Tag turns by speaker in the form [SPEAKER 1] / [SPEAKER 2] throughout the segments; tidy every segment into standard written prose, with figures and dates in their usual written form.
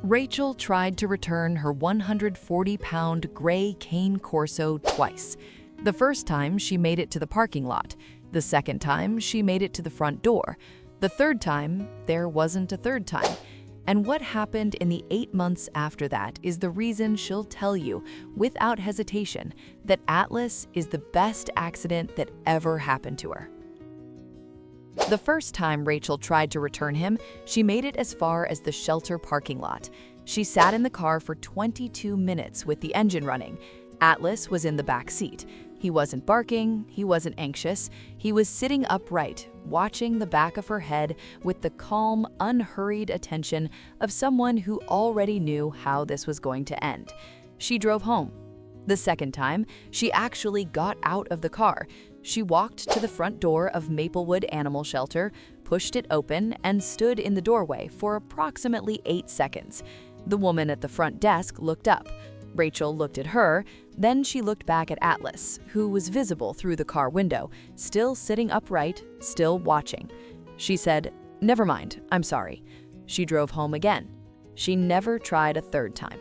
[SPEAKER 1] Rachel tried to return her 140-pound gray Cane Corso twice. The first time, she made it to the parking lot. The second time, she made it to the front door. The third time, there wasn't a third time. And what happened in the 8 months after that is the reason she'll tell you, without hesitation, that Atlas is the best accident that ever happened to her. The first time Rachel tried to return him, she made it as far as the shelter parking lot. She sat in the car for 22 minutes with the engine running. Atlas was in the back seat. He wasn't barking, he wasn't anxious. He was sitting upright, watching the back of her head with the calm, unhurried attention of someone who already knew how this was going to end. She drove home. The second time, she actually got out of the car. She walked to the front door of Maplewood Animal Shelter, pushed it open, and stood in the doorway for approximately 8 seconds. The woman at the front desk looked up. Rachel looked at her, then she looked back at Atlas, who was visible through the car window, still sitting upright, still watching. She said, "Never mind, I'm sorry." She drove home again. She never tried a third time.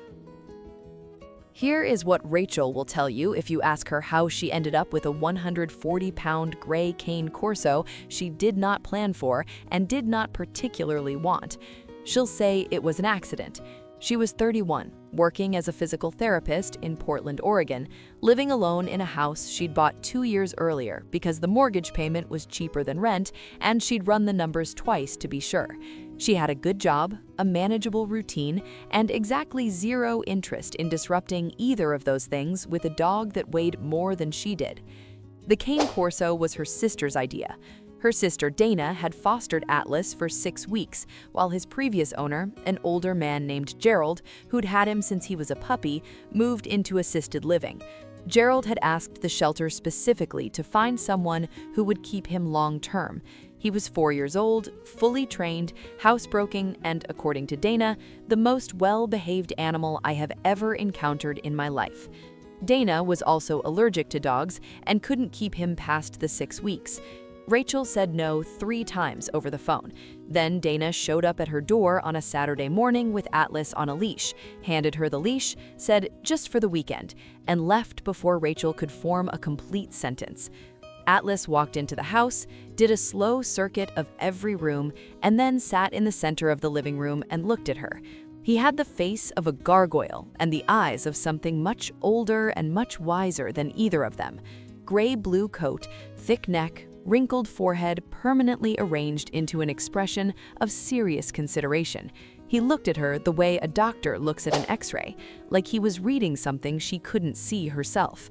[SPEAKER 1] Here is what Rachel will tell you if you ask her how she ended up with a 140-pound gray Cane Corso she did not plan for and did not particularly want. She'll say it was an accident. She was 31, working as a physical therapist in Portland, Oregon, living alone in a house she'd bought 2 years earlier because the mortgage payment was cheaper than rent, and she'd run the numbers twice to be sure. She had a good job, a manageable routine, and exactly zero interest in disrupting either of those things with a dog that weighed more than she did. The Cane Corso was her sister's idea. Her sister Dana had fostered Atlas for 6 weeks, while his previous owner, an older man named Gerald, who'd had him since he was a puppy, moved into assisted living. Gerald had asked the shelter specifically to find someone who would keep him long-term. He was 4 years old, fully trained, housebroken, and, according to Dana, the most well-behaved animal I have ever encountered in my life. Dana was also allergic to dogs and couldn't keep him past the 6 weeks. Rachel said no 3 times over the phone. Then Dana showed up at her door on a Saturday morning with Atlas on a leash, handed her the leash, said just for the weekend, and left before Rachel could form a complete sentence. Atlas walked into the house, did a slow circuit of every room, and then sat in the center of the living room and looked at her. He had the face of a gargoyle and the eyes of something much older and much wiser than either of them. Gray-blue coat, thick neck, wrinkled forehead permanently arranged into an expression of serious consideration. He looked at her the way a doctor looks at an X-ray, like he was reading something she couldn't see herself.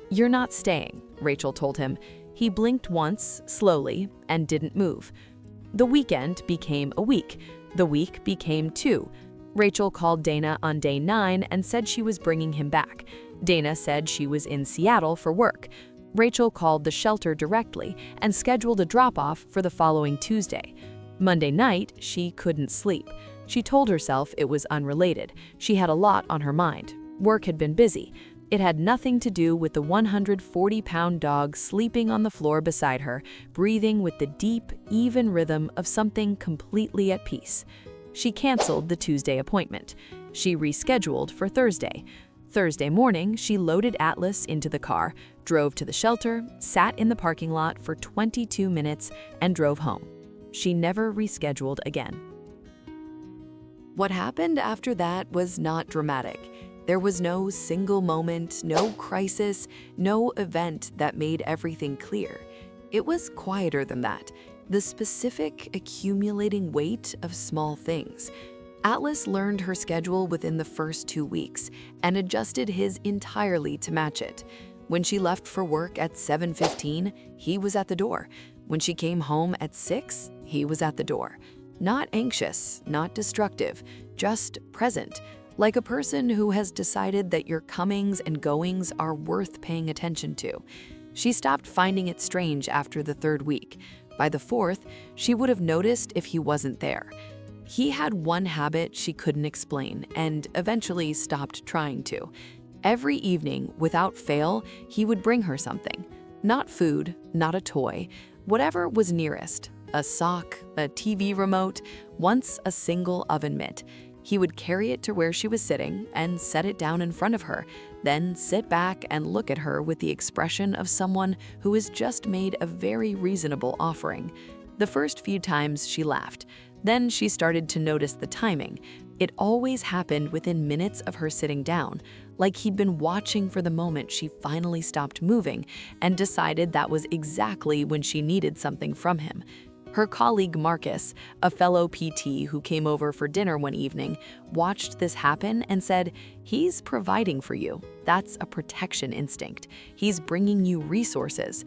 [SPEAKER 1] "You're not staying," Rachel told him. He blinked once, slowly, and didn't move. The weekend became a week. The week became 2. Rachel called Dana on day 9 and said she was bringing him back. Dana said she was in Seattle for work. Rachel called the shelter directly and scheduled a drop-off for the following Tuesday. Monday night, she couldn't sleep. She told herself it was unrelated. She had a lot on her mind. Work had been busy. It had nothing to do with the 140-pound dog sleeping on the floor beside her, breathing with the deep, even rhythm of something completely at peace. She canceled the Tuesday appointment. She rescheduled for Thursday. Thursday morning, she loaded Atlas into the car, drove to the shelter, sat in the parking lot for 22 minutes, and drove home. She never rescheduled again. What happened after that was not dramatic. There was no single moment, no crisis, no event that made everything clear. It was quieter than that, the specific, accumulating weight of small things. Atlas learned her schedule within the first 2 weeks and adjusted his entirely to match it. When she left for work at 7:15, he was at the door. When she came home at 6, he was at the door. Not anxious, not destructive, just present, like a person who has decided that your comings and goings are worth paying attention to. She stopped finding it strange after the 3rd week. By the 4th, she would have noticed if he wasn't there. He had one habit she couldn't explain and eventually stopped trying to. Every evening, without fail, he would bring her something. Not food, not a toy, whatever was nearest. A sock, a TV remote, once a single oven mitt. He would carry it to where she was sitting and set it down in front of her, then sit back and look at her with the expression of someone who has just made a very reasonable offering. The first few times she laughed. Then she started to notice the timing. It always happened within minutes of her sitting down, like he'd been watching for the moment she finally stopped moving and decided that was exactly when she needed something from him. Her colleague Marcus, a fellow PT who came over for dinner one evening, watched this happen and said, "He's providing for you. That's a protection instinct. He's bringing you resources."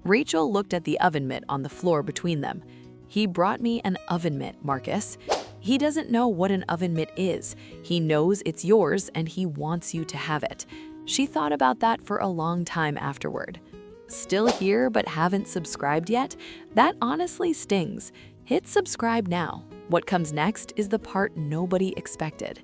[SPEAKER 1] Rachel looked at the oven mitt on the floor between them. "He brought me an oven mitt, Marcus. He doesn't know what an oven mitt is. He knows it's yours and he wants you to have it." She thought about that for a long time afterward. Still here but haven't subscribed yet? That honestly stings. Hit subscribe now. What comes next is the part nobody expected.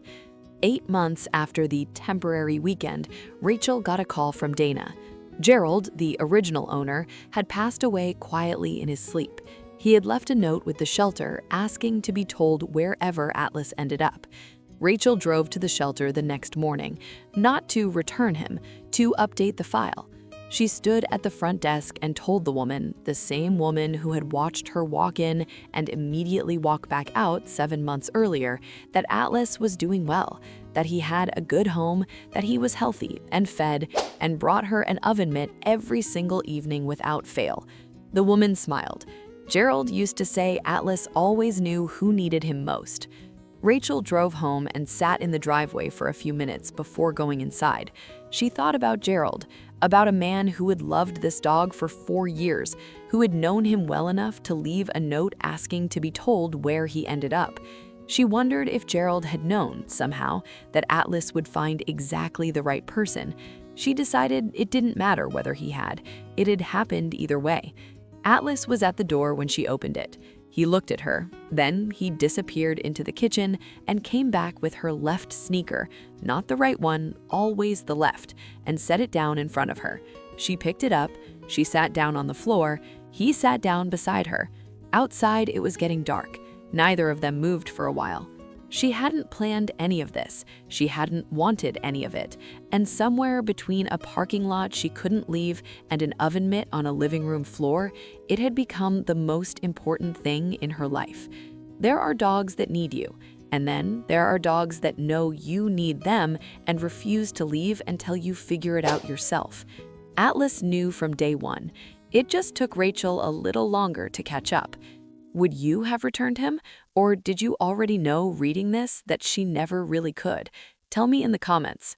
[SPEAKER 1] 8 months after the temporary weekend, Rachel got a call from Dana. Gerald, the original owner, had passed away quietly in his sleep. He had left a note with the shelter asking to be told wherever Atlas ended up. Rachel drove to the shelter the next morning, not to return him, to update the file. She stood at the front desk and told the woman, the same woman who had watched her walk in and immediately walk back out 7 months earlier, that Atlas was doing well, that he had a good home, that he was healthy and fed, and brought her an oven mitt every single evening without fail. The woman smiled. Gerald used to say Atlas always knew who needed him most. Rachel drove home and sat in the driveway for a few minutes before going inside. She thought about Gerald, about a man who had loved this dog for 4 years, who had known him well enough to leave a note asking to be told where he ended up. She wondered if Gerald had known, somehow, that Atlas would find exactly the right person. She decided it didn't matter whether he had. It had happened either way. Atlas was at the door when she opened it. He looked at her, then he disappeared into the kitchen and came back with her left sneaker, not the right one, always the left, and set it down in front of her. She picked it up, she sat down on the floor, he sat down beside her. Outside it was getting dark. Neither of them moved for a while. She hadn't planned any of this, she hadn't wanted any of it, and somewhere between a parking lot she couldn't leave and an oven mitt on a living room floor, it had become the most important thing in her life. There are dogs that need you, and then there are dogs that know you need them and refuse to leave until you figure it out yourself. Atlas knew from day one. It just took Rachel a little longer to catch up. Would you have returned him? Or did you already know reading this that she never really could? Tell me in the comments.